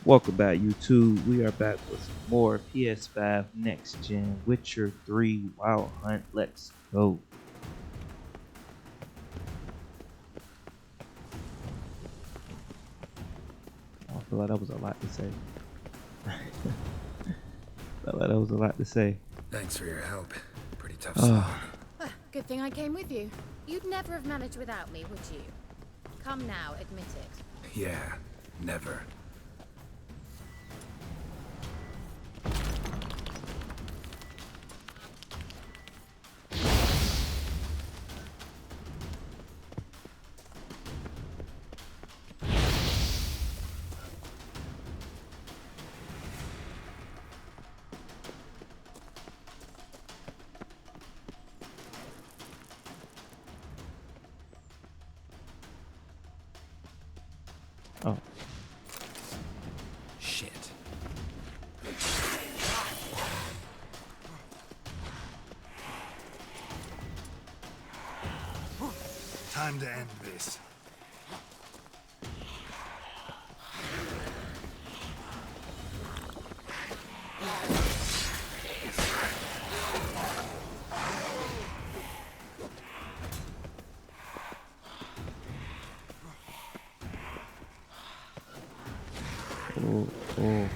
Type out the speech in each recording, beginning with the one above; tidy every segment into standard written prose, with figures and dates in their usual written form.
Welcome back, YouTube. We are back with some more PS5 Next Gen Witcher 3 Wild Hunt. Let's go. I feel like that was a lot to say. Felt like that was a lot to say. Thanks for your help. Pretty tough slog. Good thing I came with you. You'd never have managed without me, would you? Come now, admit it. Yeah, never. Oh, Shit. Time to end this. oh.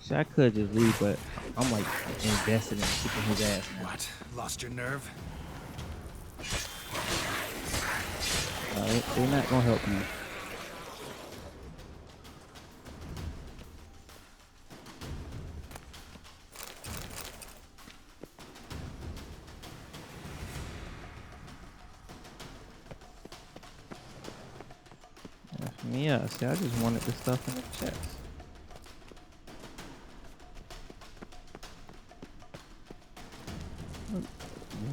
See, I could just leave, but I'm like invested in kicking his ass now. What? Lost your nerve? They're not gonna help you. Yeah, see, I just wanted the stuff in the chest.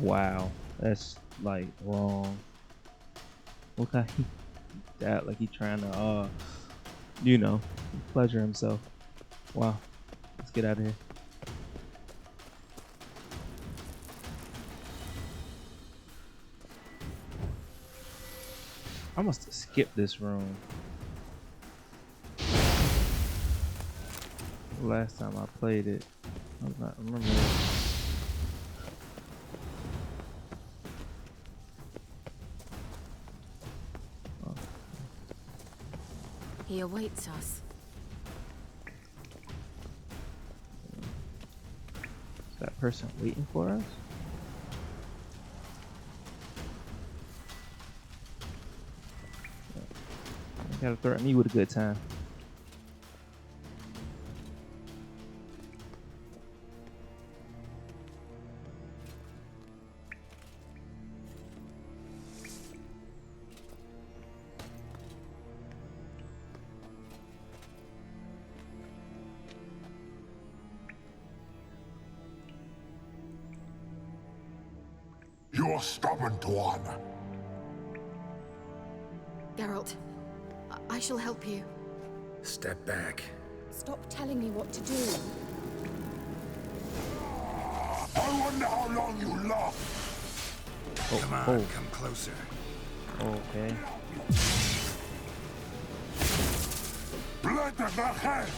Wow, that's like wrong. Look how he that like he trying to you know, pleasure himself. Wow, let's get out of here. I must have skipped this room last time I played it. I was not remembering. He awaits us. Is that person waiting for us? You gotta threaten me with a good time. You're stubborn one. Geralt, I shall help you. Step back. Stop telling me what to do. I wonder how long you last. Come on, come closer. Okay. Blood of the head.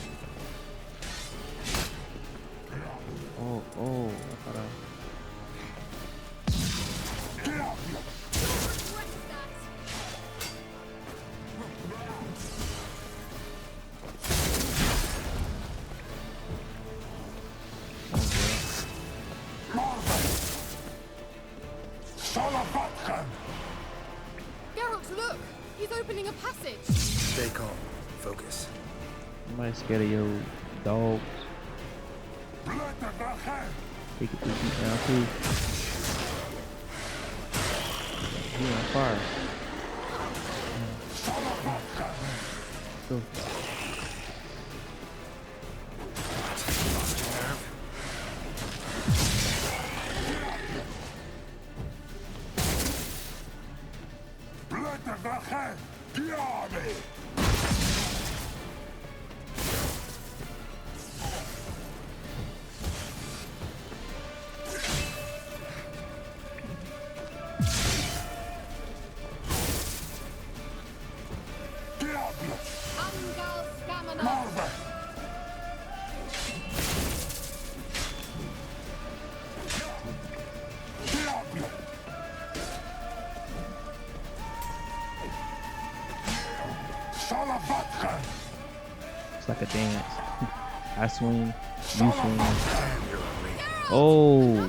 Oh, I thought Get up. Geralt, look! He's opening a passage! Stay calm. Focus. somebody's scared of your dogs. Blood of the head. Take it 3 feet down too. He on fire. Go. Lost your nerve? Blood of the head. The army. It's like a dance. I swing, you swing. Damn, you're ugly. Oh,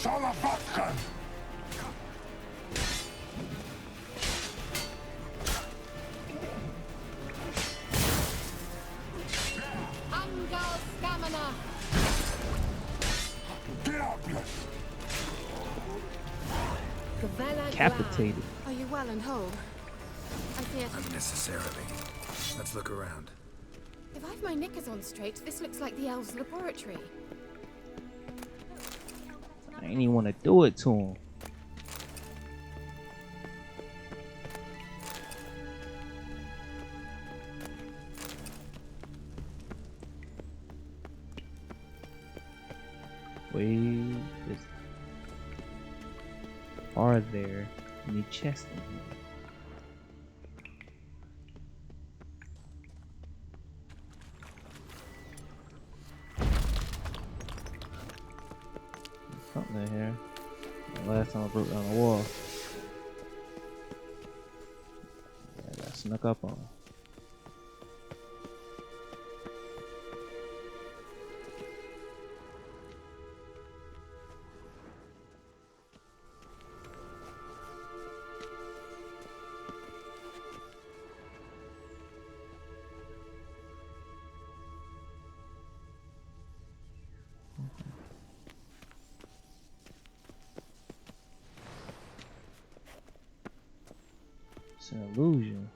Salavatkan! Angal Stamina! Diable! capitated. Are you well and whole? I fear. Unnecessarily. Let's look around. If I've my knickers on straight, this looks like the elves' laboratory. I ain't even want to do it to him. Wait, are there any chests in here? There's something in here. The last time I broke down the wall. Yeah, I got snuck up on. It's an illusion.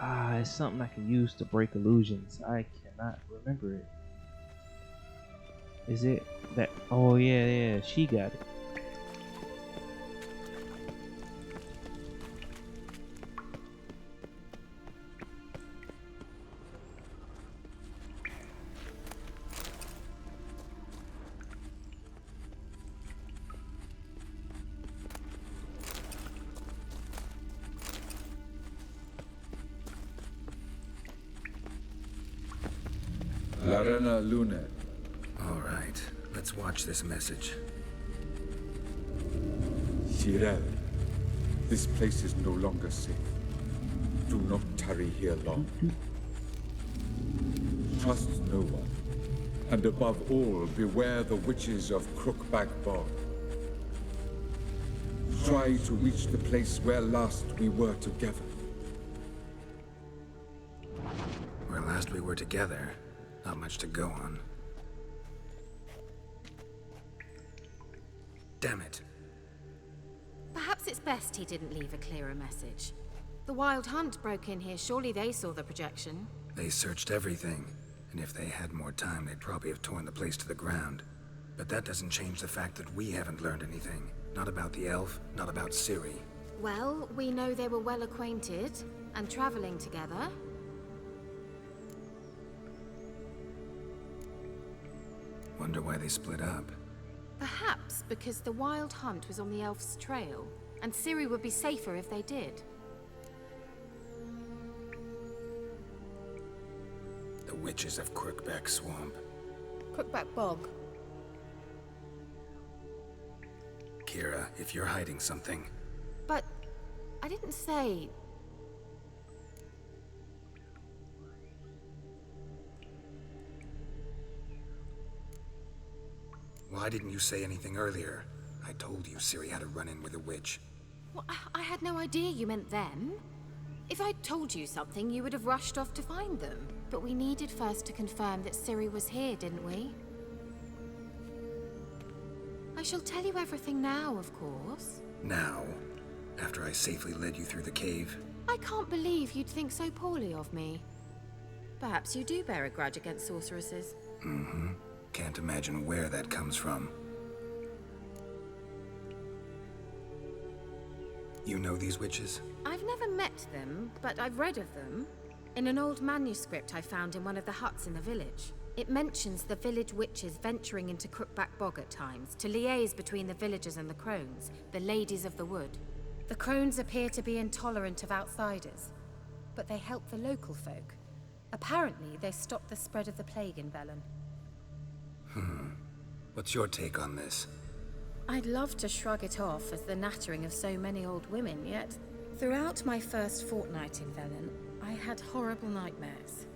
Ah, it's something I can use to break illusions. I cannot remember it. Is it that? Oh yeah, she got it. Larena Lune. All right, let's watch this message. Tyrell, this place is no longer safe. Do not tarry here long. Trust no one. And above all, beware the witches of Crookback Bog. Try to reach the place where last we were together. Where last we were together, not much to go on. Damn it. Perhaps it's best he didn't leave a clearer message. The Wild Hunt broke in here. Surely they saw the projection. They searched everything, and if they had more time, they'd probably have torn the place to the ground. But that doesn't change the fact that we haven't learned anything. Not about the elf, not about Ciri. Well, we know they were well acquainted and traveling together. Wonder why they split up. Perhaps because the Wild Hunt was on the elf's trail, and Ciri would be safer if they did. The witches of Crookback Swamp. Crookback Bog. Kira, if you're hiding something, But I didn't say... why didn't you say anything earlier? I told you Ciri had a run-in with a witch. Well, I had no idea you meant them. If I'd told you something, you would have rushed off to find them. But we needed first to confirm that Ciri was here, didn't we? I shall tell you everything now, of course. Now, after I safely led you through the cave. I can't believe you'd think so poorly of me. Perhaps you do bear a grudge against sorceresses. Mm-hmm. Can't imagine where that comes from. You know these witches? I've never met them, but I've read of them. In an old manuscript I found in one of the huts in the village. It mentions the village witches venturing into Crookback Bog at times to liaise between the villagers and the crones, the ladies of the wood. The crones appear to be intolerant of outsiders, but they help the local folk. Apparently, they stopped the spread of the plague in Velen. What's your take on this? I'd love to shrug it off as the nattering of so many old women, yet throughout my first fortnight in Velen, I had horrible nightmares.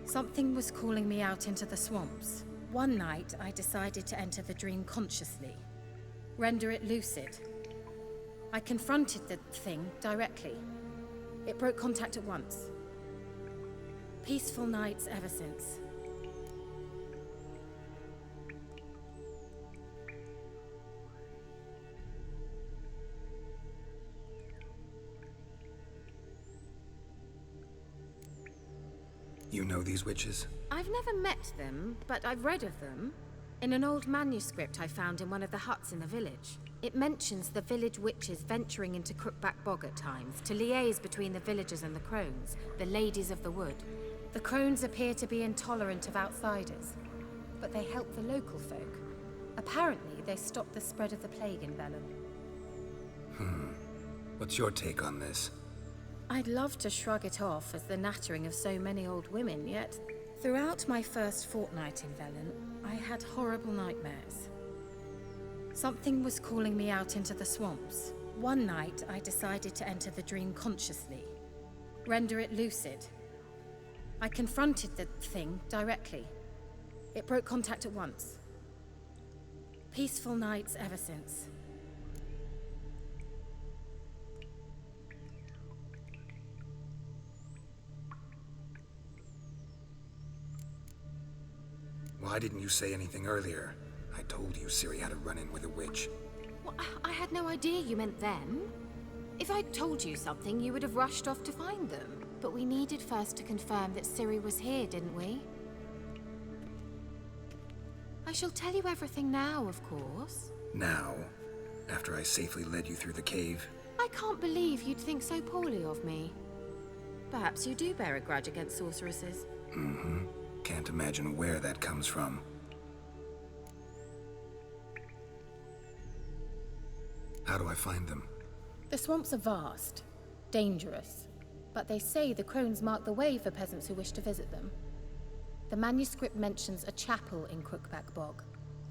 Something was calling me out into the swamps. One night, I decided to enter the dream consciously, render it lucid. I confronted the thing directly. It broke contact at once. Peaceful nights ever since. You know these witches? I've never met them, but I've read of them. In an old manuscript I found in one of the huts in the village. It mentions the village witches venturing into Crookback Bog at times to liaise between the villagers and the crones, the ladies of the wood. The crones appear to be intolerant of outsiders, but they help the local folk. Apparently, they stopped the spread of the plague in Velen. What's your take on this? I'd love to shrug it off as the nattering of so many old women, yet throughout my first fortnight in Velen, I had horrible nightmares. Something was calling me out into the swamps. One night, I decided to enter the dream consciously, render it lucid. I confronted the thing directly. It broke contact at once. Peaceful nights ever since. Why didn't you say anything earlier? I told you Ciri had a run-in with a witch. Well, I had no idea you meant them. If I'd told you something, you would have rushed off to find them. But we needed first to confirm that Ciri was here, didn't we? I shall tell you everything now, of course. Now, after I safely led you through the cave. I can't believe you'd think so poorly of me. Perhaps you do bear a grudge against sorceresses. Mm-hmm. Can't imagine where that comes from. How do I find them? The swamps are vast, dangerous, but they say the crones mark the way for peasants who wish to visit them. The manuscript mentions a chapel in Crookback Bog,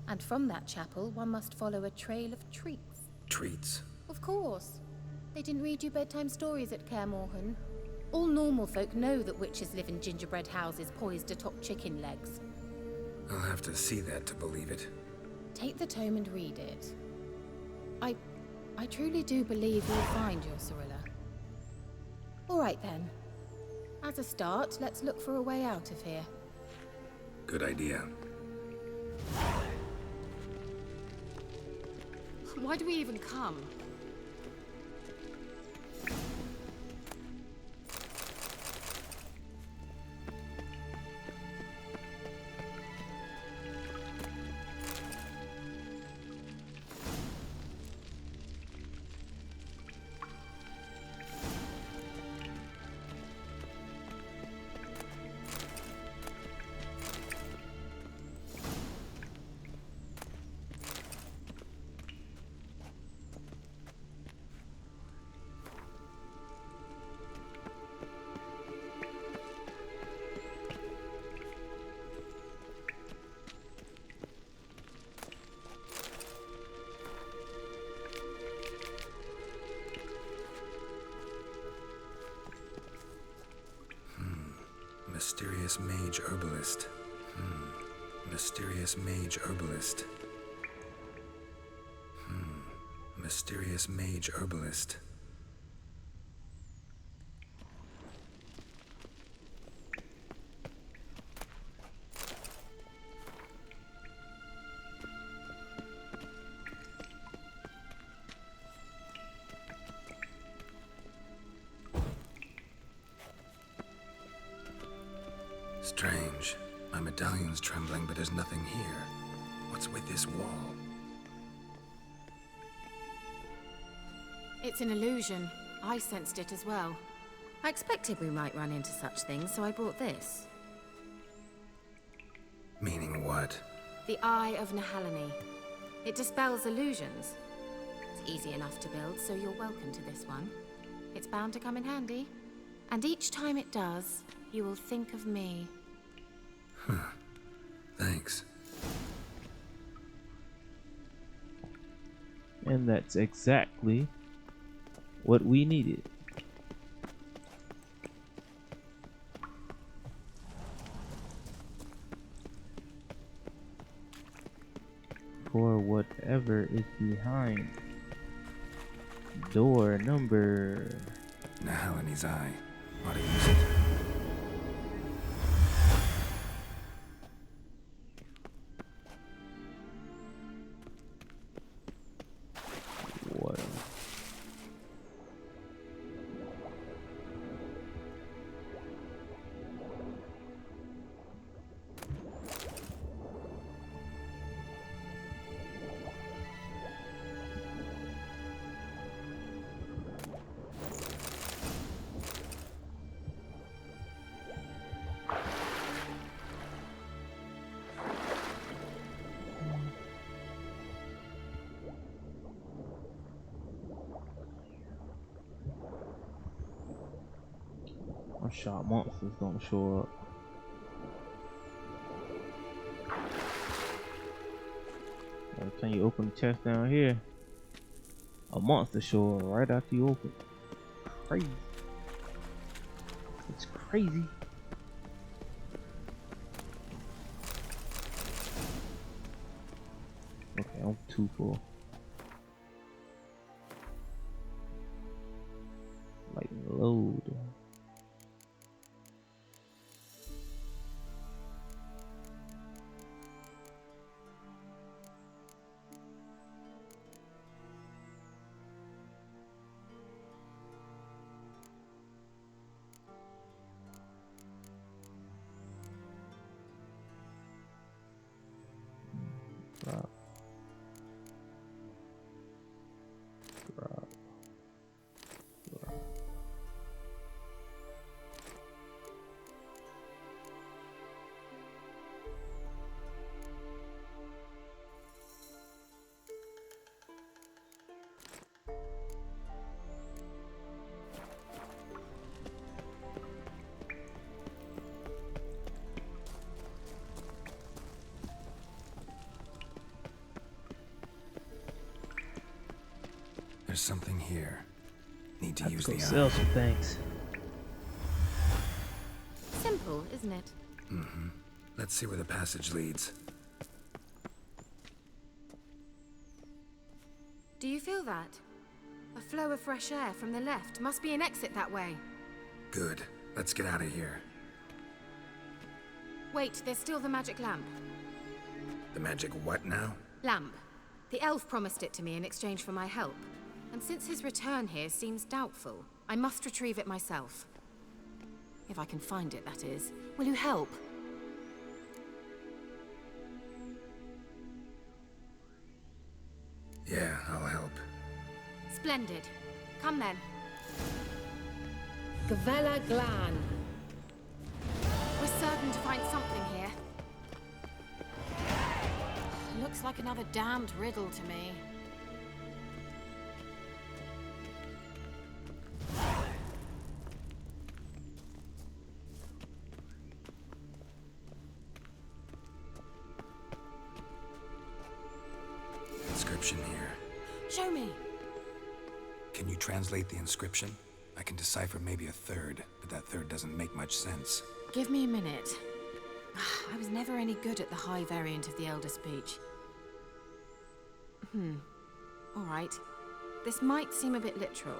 and from that chapel one must follow a trail of treats. Treats? Of course. They didn't read you bedtime stories at Kaer Morhen. All normal folk know that witches live in gingerbread houses poised atop chicken legs. I'll have to see that to believe it. Take the tome and read it. I truly do believe you'll find your Cirilla. All right then. As a start, let's look for a way out of here. Good idea. Why do we even come? Mysterious mage herbalist. Mysterious mage herbalist. Mysterious mage herbalist. Strange. My medallion's trembling, but there's nothing here. What's with this wall? It's an illusion. I sensed it as well. I expected we might run into such things, so I brought this. Meaning what? The Eye of Nehaleni. It dispels illusions. It's easy enough to build, so you're welcome to this one. It's bound to come in handy. And each time it does, you will think of me. Huh. Thanks. And that's exactly what we needed. For whatever is behind door number. Nehaleni's eye. Ought to use it. What? I'm sure monsters gonna show up. Every time you open the chest down here, a monster show up right after you open. Crazy. It's crazy. Okay, I'm too full. Like load. Drop. Drop. Drop. There's something here. Need to Have use to go the sell eye. some things. Simple, isn't it? Mm-hmm. Let's see where the passage leads. Do you feel that? A flow of fresh air from the left. Must be an exit that way. Good. Let's get out of here. Wait, there's still the magic lamp. The magic what now? Lamp. The elf promised it to me in exchange for my help. And since his return here seems doubtful, I must retrieve it myself. If I can find it, that is. Will you help? Yeah, I'll help. Splendid. Come then. Gavella Glan. We're certain to find something here. Looks like another damned riddle to me. Inscription here. Show me. Can you translate the inscription? I can decipher maybe a third, but that third doesn't make much sense. Give me a minute. I was never any good at the high variant of the Elder Speech. All right. This might seem a bit literal.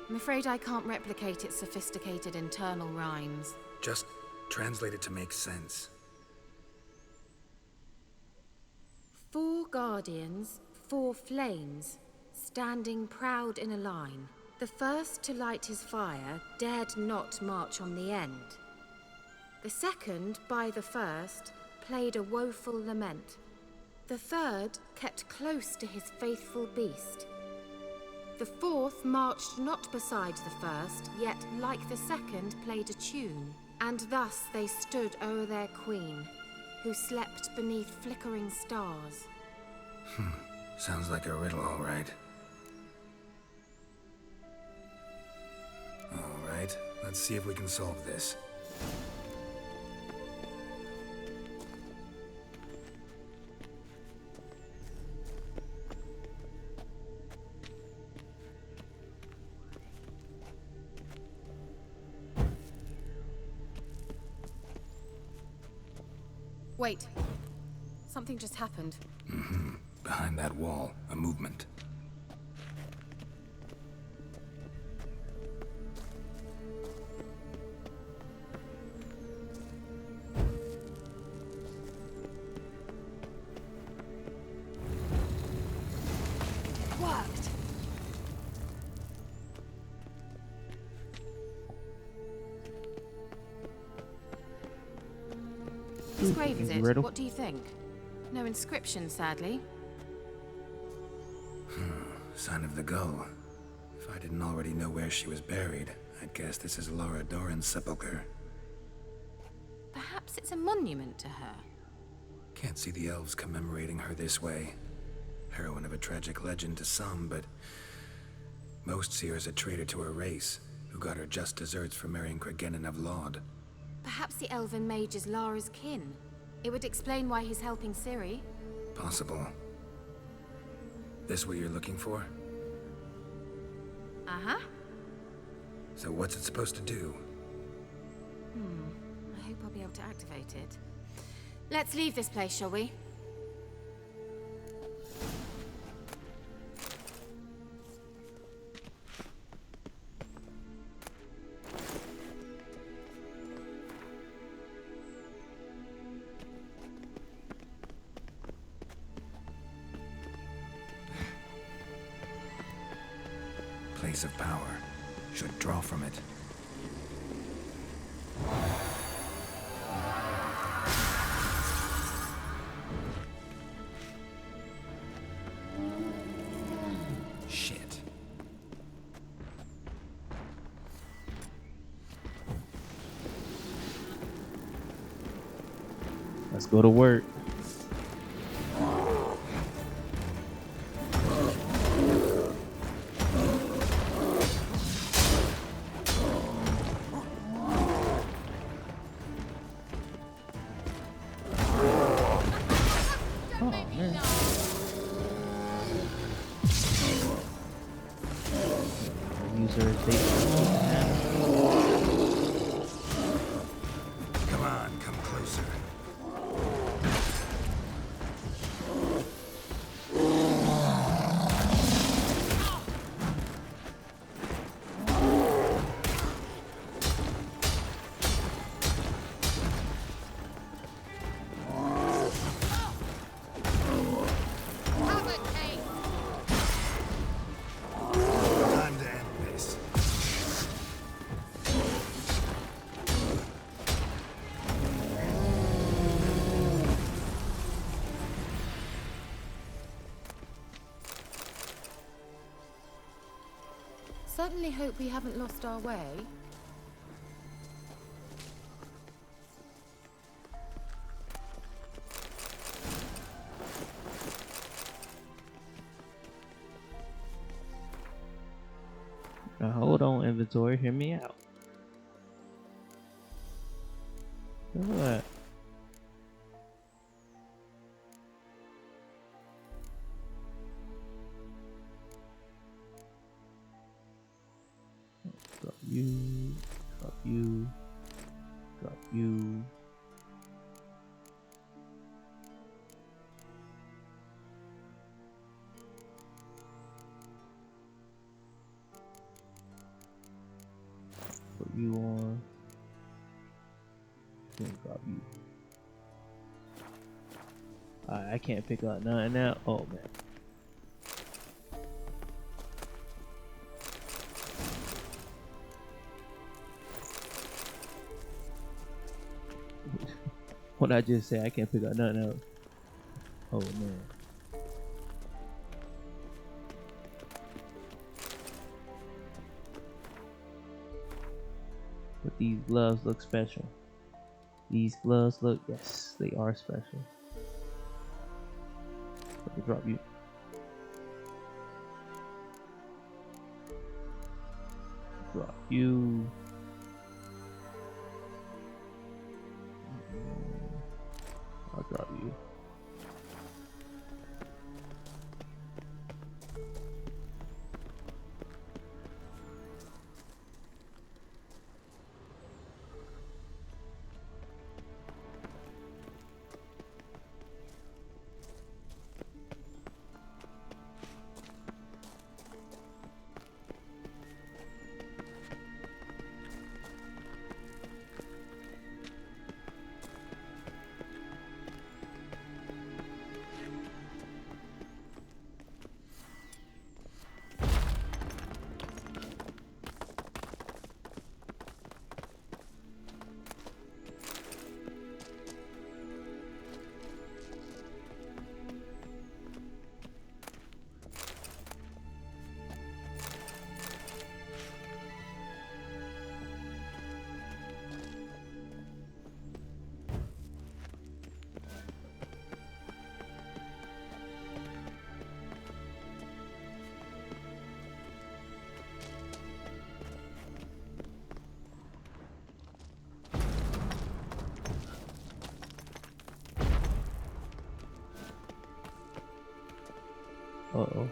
I'm afraid I can't replicate its sophisticated internal rhymes. Just translate it to make sense. 4 guardians, 4 flames, standing proud in a line. The first to light his fire dared not march on the end. The second, by the first, played a woeful lament. The third kept close to his faithful beast. The fourth marched not beside the first, yet like the second played a tune. And thus they stood o'er their queen, who slept beneath flickering stars. Sounds like a riddle, all right. All right, let's see if we can solve this. Wait. Something just happened. Behind that wall, a movement. Worked. Whose grave is it? Riddle. What do you think? No inscription, sadly. Sign of the gull. If I didn't already know where she was buried, I'd guess this is Laura Doran's sepulcher. Perhaps it's a monument to her. Can't see the elves commemorating her this way. Heroine of a tragic legend to some, but most see her as a traitor to her race, who got her just desserts for marrying Cregennan of Laud. Perhaps the elven mage is Lara's kin. It would explain why he's helping Ciri. Possible. This what you're looking for? Uh-huh. So what's it supposed to do? I hope I'll be able to activate it. Let's leave this place, shall we? Place of power. Should draw from it. Shit. Let's go to work. User Come on, come closer. Time to end this. Certainly hope we haven't lost our way. Now hold on, inventory. Hear me out. Look at that. Drop you. Drop you. Drop you. Put you on. Then drop you. I can't pick up nothing now. Oh man. What I just say, I can't pick up nothing else. Oh man. But these gloves look special. These gloves look, yes, they are special. Let me drop you. Drop you. I'll drop you. Uh-oh.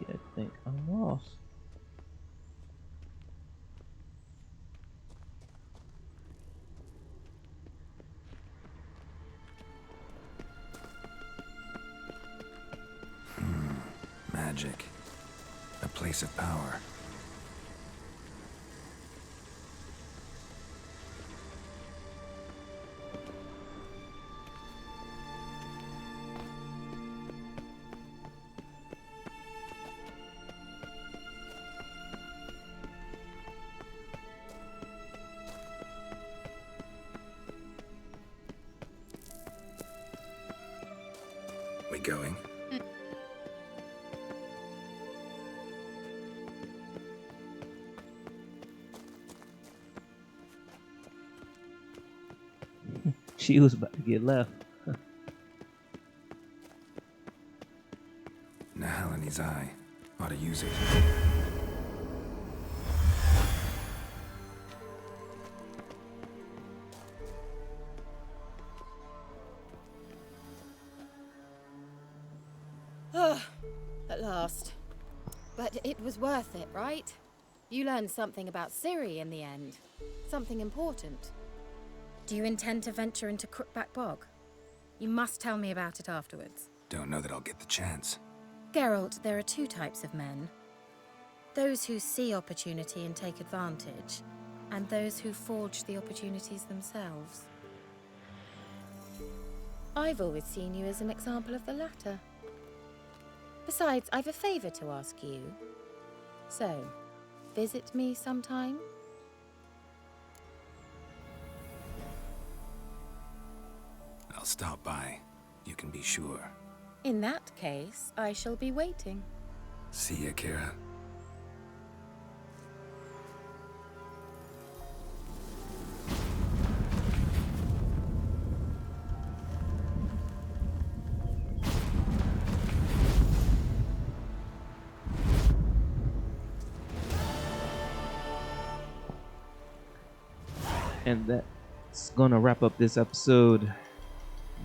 I think I'm lost. Magic. A place of power. We going? She was about to get left. Nahalani's eye. Ought to use it. At last. But it was worth it, right? You learned something about Ciri in the end. Something important. Do you intend to venture into Crookback Bog? You must tell me about it afterwards. Don't know that I'll get the chance. Geralt, there are two types of men. Those who see opportunity and take advantage, and those who forge the opportunities themselves. I've always seen you as an example of the latter. Besides, I've a favor to ask you. So, visit me sometime? I'll stop by. You can be sure. In that case, I shall be waiting. See ya, Kira. And that's gonna wrap up this episode.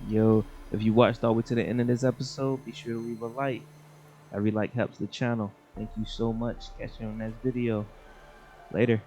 Yo, if you watched all the way to the end of this episode, be sure to leave a like. Every like helps the channel. Thank you so much. Catch you on the next video. Later.